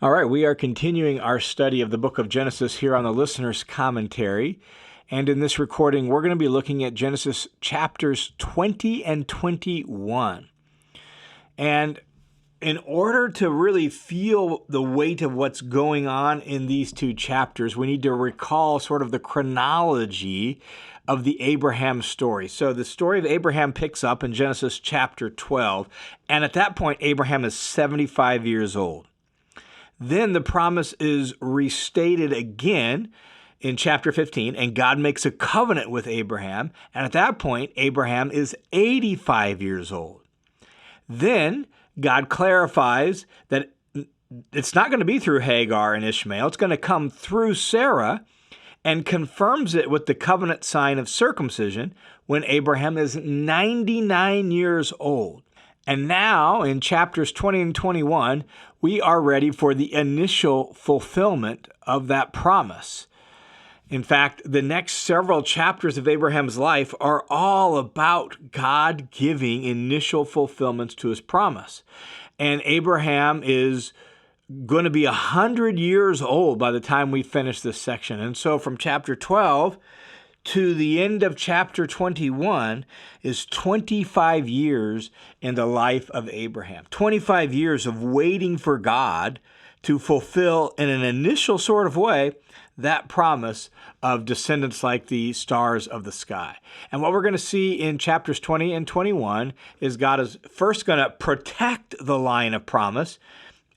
All right, we are continuing our study of the book of Genesis here on the Listener's Commentary. And in this recording, we're going to be looking at Genesis chapters 20 and 21. And in order to really feel the weight of what's going on in these two chapters, we need to recall sort of the chronology of the Abraham story. So the story of Abraham picks up in Genesis chapter 12. And at that point, Abraham is 75 years old. Then the promise is restated again in chapter 15, and God makes a covenant with Abraham. And at that point, Abraham is 85 years old. Then God clarifies that it's not going to be through Hagar and Ishmael. It's going to come through Sarah, and confirms it with the covenant sign of circumcision when Abraham is 99 years old. And now in chapters 20 and 21, we are ready for the initial fulfillment of that promise. In fact, the next several chapters of Abraham's life are all about God giving initial fulfillments to his promise. And Abraham is going to be 100 years old by the time we finish this section. And so from chapter 12 to the end of chapter 21 is 25 years in the life of Abraham. 25 years of waiting for God to fulfill in an initial sort of way that promise of descendants like the stars of the sky. And what we're going to see in chapters 20 and 21 is God is first going to protect the line of promise,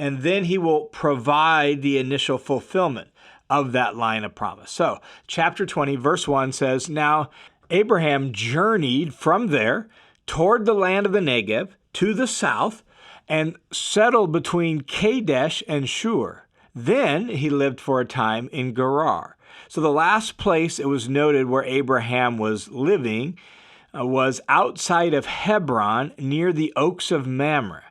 and then he will provide the initial fulfillment of that line of promise. So, chapter 20, verse 1 says, "Now Abraham journeyed from there toward the land of the Negev to the south and settled between Kadesh and Shur. Then he lived for a time in Gerar." So the last place it was noted where Abraham was living was outside of Hebron near the Oaks of Mamre.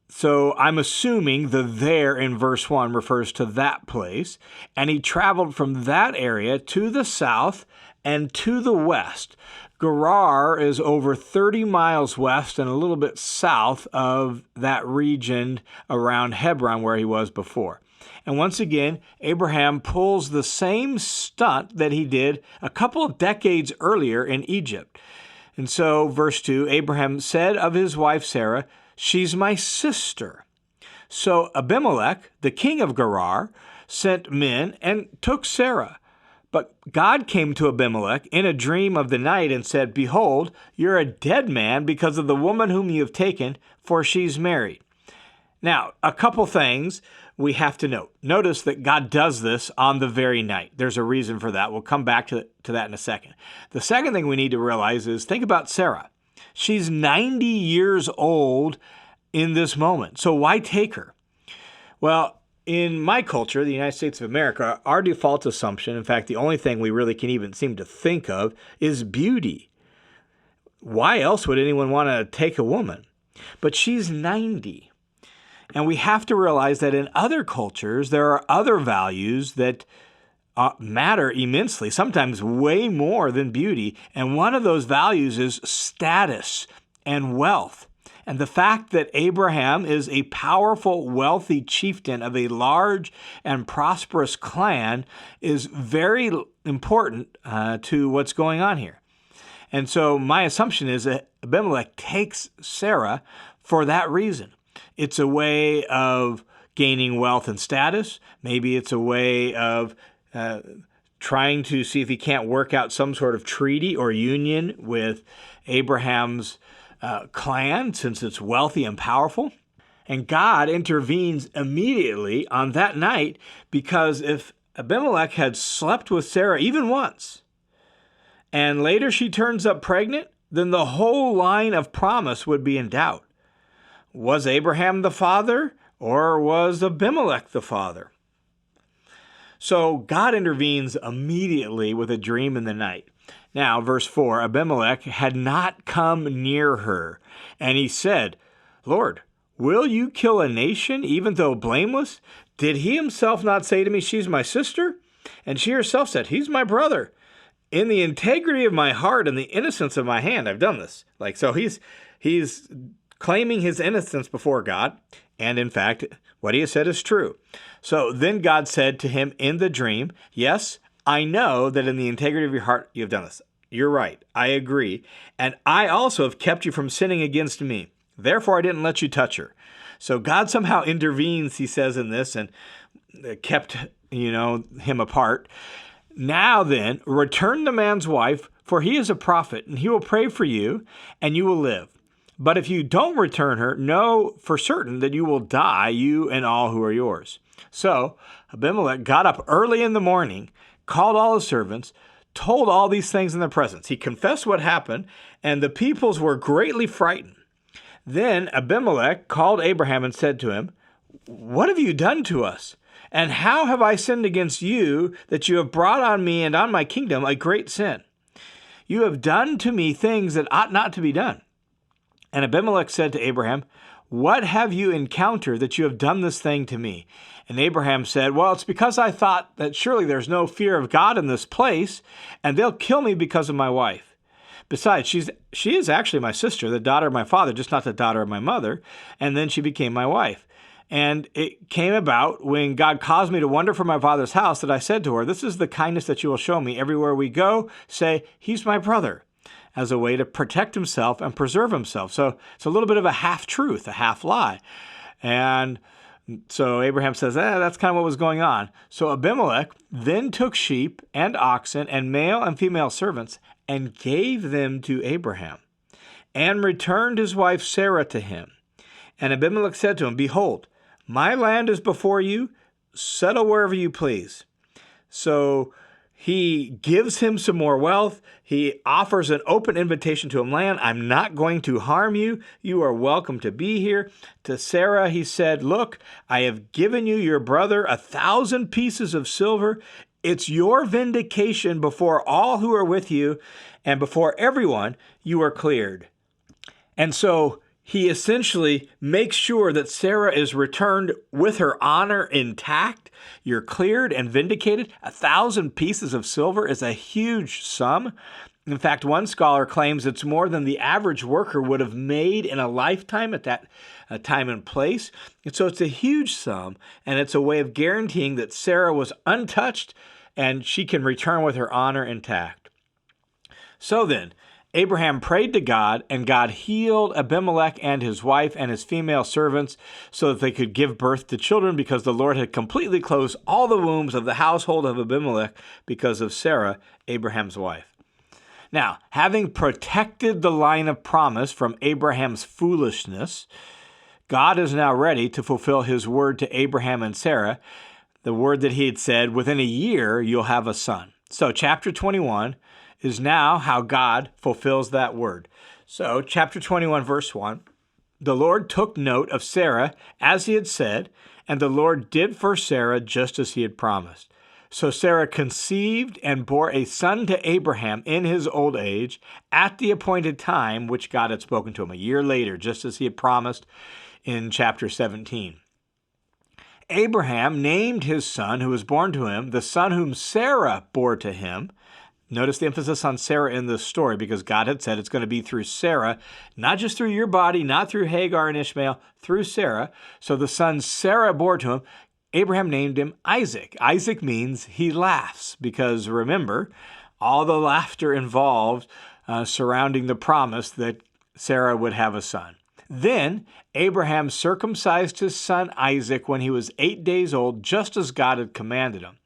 So I'm assuming the there in verse 1 refers to that place. And he traveled from that area to the south and to the west. Gerar is over 30 miles west and a little bit south of that region around Hebron where he was before. And once again, Abraham pulls the same stunt that he did a couple of decades earlier in Egypt. And so, verse 2, Abraham said of his wife Sarah, "She's my sister." So Abimelech, the king of Gerar, sent men and took Sarah. But God came to Abimelech in a dream of the night and said, "Behold, you're a dead man because of the woman whom you have taken, for she's married." Now, a couple things we have to note. Notice that God does this on the very night. There's a reason for that. We'll come back to that in a second. The second thing we need to realize is, think about Sarah. She's 90 years old in this moment. So why take her? Well, in my culture, the United States of America, our default assumption, in fact, the only thing we really can even seem to think of, is beauty. Why else would anyone want to take a woman? But she's 90. And we have to realize that in other cultures, there are other values that matter immensely, sometimes way more than beauty. And one of those values is status and wealth. And the fact that Abraham is a powerful, wealthy chieftain of a large and prosperous clan is very important to what's going on here. And so my assumption is that Abimelech takes Sarah for that reason. It's a way of gaining wealth and status. Maybe it's a way of trying to see if he can't work out some sort of treaty or union with Abraham's clan, since it's wealthy and powerful. And God intervenes immediately on that night, because if Abimelech had slept with Sarah even once, and later she turns up pregnant, then the whole line of promise would be in doubt. Was Abraham the father, or was Abimelech the father? So God intervenes immediately with a dream in the night. Now, verse 4, Abimelech had not come near her, and he said, "Lord, will you kill a nation even though blameless? Did he himself not say to me, 'She's my sister'?" And she herself said, "He's my brother. In the integrity of my heart and the innocence of my hand, I've done this." So he's claiming his innocence before God. And in fact, what he has said is true. So then God said to him in the dream, yes, I know that in the integrity of your heart you have done this. You're right. I agree. And I also have kept you from sinning against me. Therefore, I didn't let you touch her. So God somehow intervenes, he says in this, and kept, him apart. Now then, return the man's wife, for he is a prophet, and he will pray for you, and you will live. But if you don't return her, know for certain that you will die, you and all who are yours. So Abimelech got up early in the morning, called all his servants, told all these things in their presence. He confessed what happened, and the peoples were greatly frightened. Then Abimelech called Abraham and said to him, what have you done to us? And how have I sinned against you that you have brought on me and on my kingdom a great sin? You have done to me things that ought not to be done. And Abimelech said to Abraham, what have you encountered that you have done this thing to me? And Abraham said, well, it's because I thought that surely there's no fear of God in this place, and they'll kill me because of my wife. Besides, she is actually my sister, the daughter of my father, just not the daughter of my mother, and then she became my wife. And it came about when God caused me to wander from my father's house that I said to her, this is the kindness that you will show me. Everywhere we go, say, he's my brother, as a way to protect himself and preserve himself. So it's a little bit of a half-truth, a half-lie. And so Abraham says, that's kind of what was going on. So Abimelech then took sheep and oxen and male and female servants and gave them to Abraham and returned his wife Sarah to him. And Abimelech said to him, behold, my land is before you, settle wherever you please. So he gives him some more wealth. He offers an open invitation to him, land. I'm not going to harm you. You are welcome to be here. To Sarah, he said, look, I have given you your brother 1,000 pieces of silver. It's your vindication before all who are with you, and before everyone, you are cleared. And so he essentially makes sure that Sarah is returned with her honor intact. You're cleared and vindicated. 1,000 pieces of silver is a huge sum. In fact, one scholar claims it's more than the average worker would have made in a lifetime at that time and place. And so it's a huge sum, and it's a way of guaranteeing that Sarah was untouched and she can return with her honor intact. So then, Abraham prayed to God, and God healed Abimelech and his wife and his female servants so that they could give birth to children, because the Lord had completely closed all the wombs of the household of Abimelech because of Sarah, Abraham's wife. Now, having protected the line of promise from Abraham's foolishness, God is now ready to fulfill his word to Abraham and Sarah, the word that he had said, within a year you'll have a son. So chapter 21 is now how God fulfills that word. So chapter 21, verse 1, the Lord took note of Sarah as he had said, and the Lord did for Sarah just as he had promised. So Sarah conceived and bore a son to Abraham in his old age at the appointed time which God had spoken to him, a year later, just as he had promised in chapter 17. Abraham named his son who was born to him, the son whom Sarah bore to him. Notice the emphasis on Sarah in this story, because God had said it's going to be through Sarah, not just through your body, not through Hagar and Ishmael, through Sarah. So the son Sarah bore to him, Abraham named him Isaac. Isaac means he laughs, because remember, all the laughter involved surrounding the promise that Sarah would have a son. Then Abraham circumcised his son Isaac when he was 8 days old, just as God had commanded him.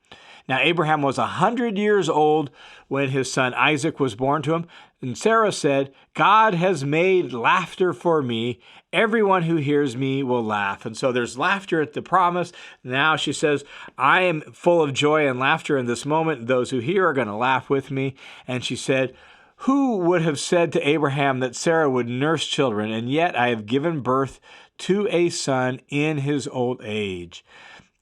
Now Abraham was 100 years old when his son Isaac was born to him. And Sarah said, God has made laughter for me. Everyone who hears me will laugh. And so there's laughter at the promise. Now she says, I am full of joy and laughter in this moment. Those who hear are going to laugh with me. And she said, who would have said to Abraham that Sarah would nurse children? And yet I have given birth to a son in his old age.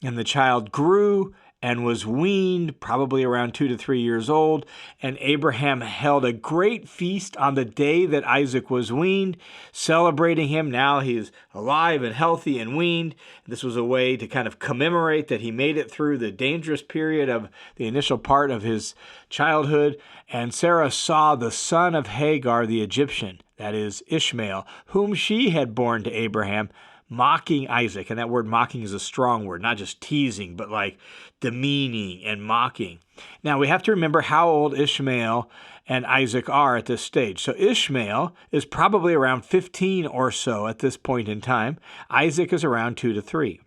And the child grew and was weaned, probably around 2 to 3 years old. And Abraham held a great feast on the day that Isaac was weaned, celebrating him. Now he's alive and healthy and weaned. This was a way to kind of commemorate that he made it through the dangerous period of the initial part of his childhood. And Sarah saw the son of Hagar the Egyptian, that is Ishmael, whom she had borne to Abraham, mocking Isaac. And that word mocking is a strong word, not just teasing, but like demeaning and mocking. Now we have to remember how old Ishmael and Isaac are at this stage. So Ishmael is probably around 15 or so at this point in time. Isaac is around 2 to 3.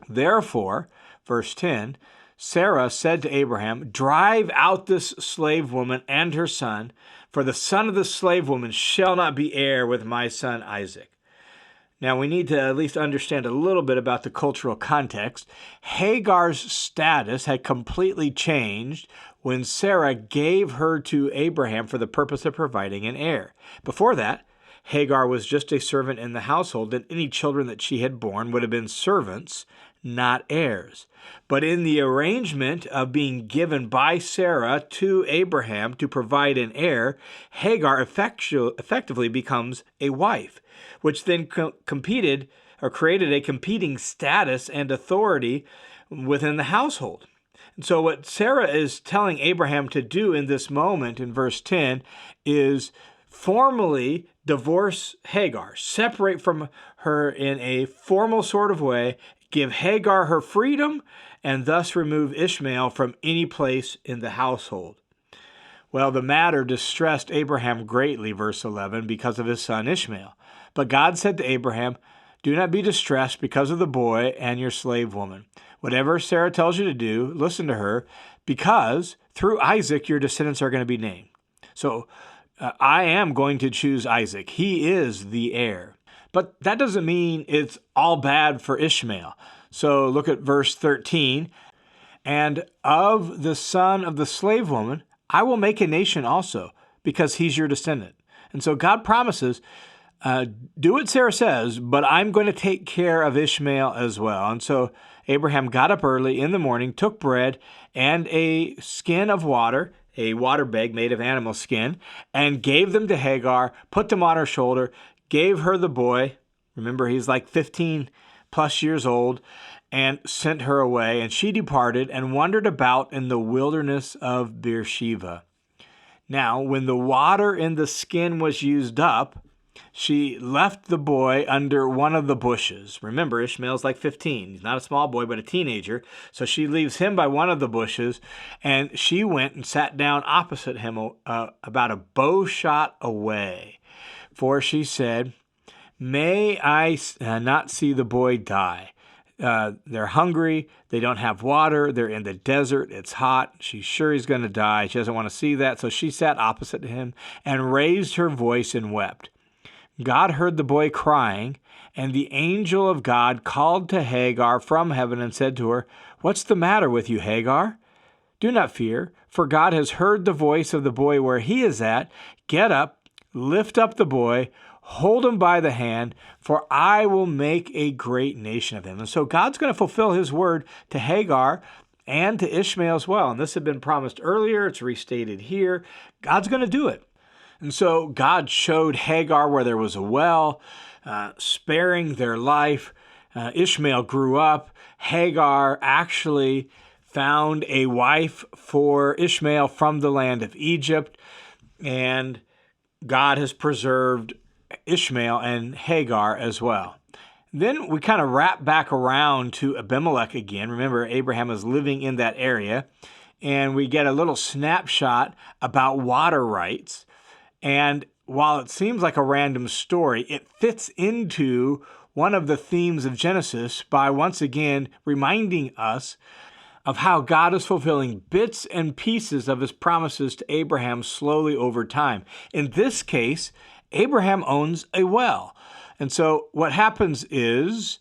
Therefore, verse 10, Sarah said to Abraham, "Drive out this slave woman and her son, for the son of the slave woman shall not be heir with my son Isaac." Now, we need to at least understand a little bit about the cultural context. Hagar's status had completely changed when Sarah gave her to Abraham for the purpose of providing an heir. Before that, Hagar was just a servant in the household, and any children that she had borne would have been servants, not heirs. But in the arrangement of being given by Sarah to Abraham to provide an heir, Hagar effectively becomes a wife, which then created a competing status and authority within the household. And so what Sarah is telling Abraham to do in this moment in verse 10 is formally divorce Hagar, separate from her in a formal sort of way, give Hagar her freedom, and thus remove Ishmael from any place in the household. Well, the matter distressed Abraham greatly, verse 11, because of his son Ishmael. But God said to Abraham, "Do not be distressed because of the boy and your slave woman. Whatever Sarah tells you to do, listen to her, because through Isaac your descendants are going to be named." So I am going to choose Isaac. He is the heir. But that doesn't mean it's all bad for Ishmael. So look at verse 13. "And of the son of the slave woman, I will make a nation also, because he's your descendant." And so God promises, do what Sarah says, but I'm going to take care of Ishmael as well. And so Abraham got up early in the morning, took bread and a skin of water, a water bag made of animal skin, and gave them to Hagar, put them on her shoulder, gave her the boy. Remember, he's like 15 plus years old, and sent her away. And she departed and wandered about in the wilderness of Beersheba. Now, when the water in the skin was used up, she left the boy under one of the bushes. Remember, Ishmael's like 15. He's not a small boy, but a teenager. So she leaves him by one of the bushes, and she went and sat down opposite him about a bow shot away. For she said, "May I not see the boy die?" They're hungry. They don't have water. They're in the desert. It's hot. She's sure he's going to die. She doesn't want to see that. So she sat opposite him and raised her voice and wept. God heard the boy crying, and the angel of God called to Hagar from heaven and said to her, "What's the matter with you, Hagar? Do not fear, for God has heard the voice of the boy where he is at. Get up, lift up the boy, hold him by the hand, for I will make a great nation of him." And so God's going to fulfill his word to Hagar and to Ishmael as well. And this had been promised earlier. It's restated here. God's going to do it. And so God showed Hagar where there was a well, sparing their life. Ishmael grew up. Hagar actually found a wife for Ishmael from the land of Egypt. And God has preserved Ishmael and Hagar as well. Then we kind of wrap back around to Abimelech again. Remember, Abraham is living in that area. And we get a little snapshot about water rights. And while it seems like a random story, it fits into one of the themes of Genesis by once again reminding us of how God is fulfilling bits and pieces of his promises to Abraham slowly over time. In this case, Abraham owns a well. And so what happens is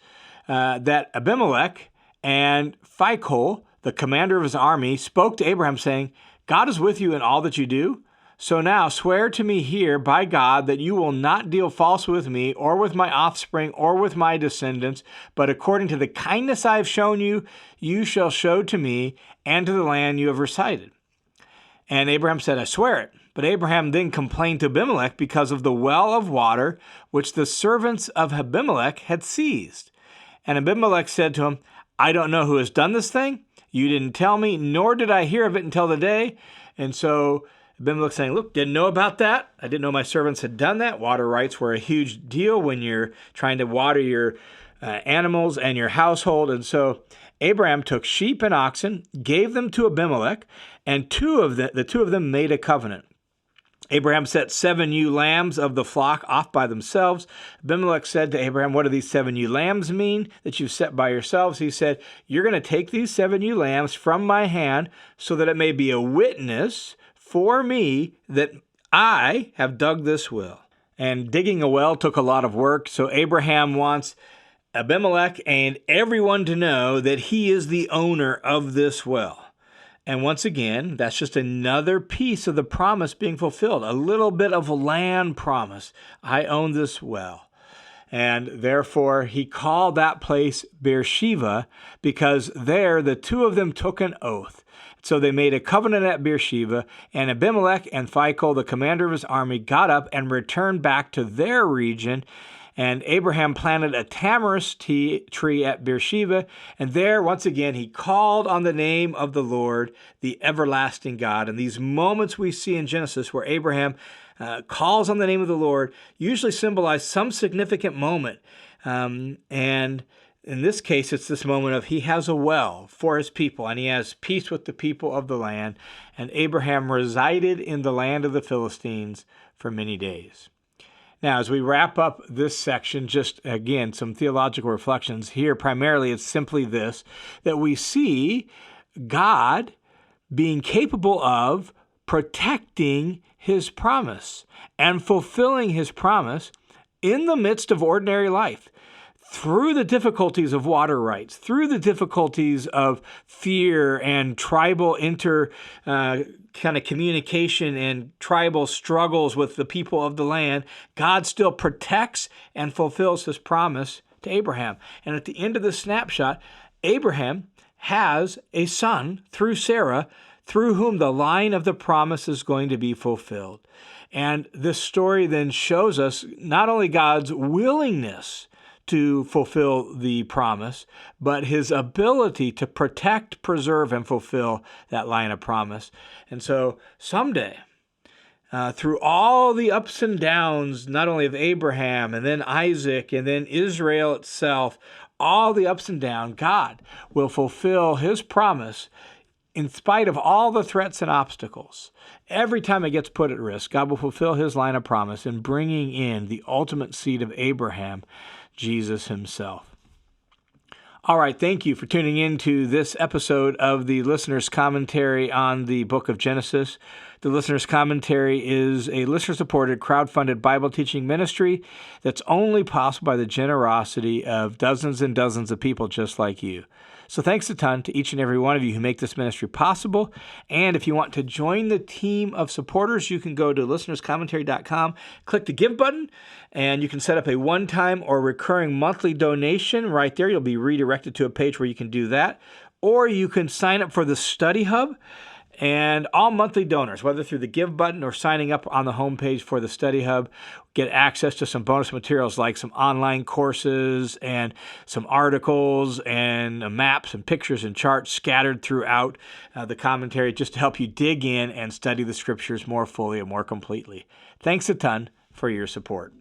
that Abimelech and Phicol, the commander of his army, spoke to Abraham saying, "God is with you in all that you do. So now swear to me here by God that you will not deal falsely with me or with my offspring or with my descendants, but according to the kindness I have shown you, you shall show to me and to the land you have recited. And Abraham said, I swear it. But Abraham then complained to Abimelech because of the well of water which the servants of Abimelech had seized. And Abimelech said to him, I don't know who has done this thing. You didn't tell me, nor did I hear of it until the day. And so Abimelech saying, look, didn't know about that. I didn't know my servants had done that. Water rights were a huge deal when you're trying to water your animals and your household. And so Abraham took sheep and oxen, gave them to Abimelech, and the two of them made a covenant. Abraham set 7 ewe lambs of the flock off by themselves. Abimelech said to Abraham, what do these 7 ewe lambs mean that you've set by yourselves? He said, you're going to take these 7 ewe lambs from my hand so that it may be a witness for me that I have dug this well. And digging a well took a lot of work, so Abraham wants Abimelech and everyone to know that he is the owner of this well. And once again, that's just another piece of the promise being fulfilled, a little bit of a land promise. I own this well. And therefore, he called that place Beersheba because there the two of them took an oath. So they made a covenant at Beersheba, and Abimelech and Phicol, the commander of his army, got up and returned back to their region. And Abraham planted a tamarisk tree at Beersheba, and there, once again, he called on the name of the Lord, the everlasting God. And these moments we see in Genesis where Abraham calls on the name of the Lord usually symbolize some significant moment. And in this case, it's this moment of he has a well for his people, and he has peace with the people of the land. And Abraham resided in the land of the Philistines for many days. Now, as we wrap up this section, just again, some theological reflections here. Primarily, it's simply this, that we see God being capable of protecting his promise and fulfilling his promise in the midst of ordinary life. Through the difficulties of water rights, through the difficulties of fear and tribal kind of communication and tribal struggles with the people of the land, God still protects and fulfills his promise to Abraham. And at the end of the snapshot, Abraham has a son through Sarah, through whom the line of the promise is going to be fulfilled. And this story then shows us not only God's willingness to fulfill the promise, but his ability to protect, preserve, and fulfill that line of promise. And so someday, through all the ups and downs, not only of Abraham and then Isaac and then Israel itself, all the ups and downs, God will fulfill his promise in spite of all the threats and obstacles. Every time it gets put at risk, God will fulfill his line of promise in bringing in the ultimate seed of Abraham, Jesus himself. All right, thank you for tuning in to this episode of the Listener's Commentary on the book of Genesis. The Listener's Commentary is a listener-supported, crowd-funded Bible teaching ministry that's only possible by the generosity of dozens and dozens of people just like you. So thanks a ton to each and every one of you who make this ministry possible. And if you want to join the team of supporters, you can go to listenerscommentary.com, click the Give button, and you can set up a one-time or recurring monthly donation right there. You'll be redirected to a page where you can do that. Or you can sign up for the Study Hub. And all monthly donors, whether through the Give button or signing up on the homepage for the Study Hub, get access to some bonus materials like some online courses and some articles and maps and pictures and charts scattered throughout the commentary just to help you dig in and study the scriptures more fully and more completely. Thanks a ton for your support.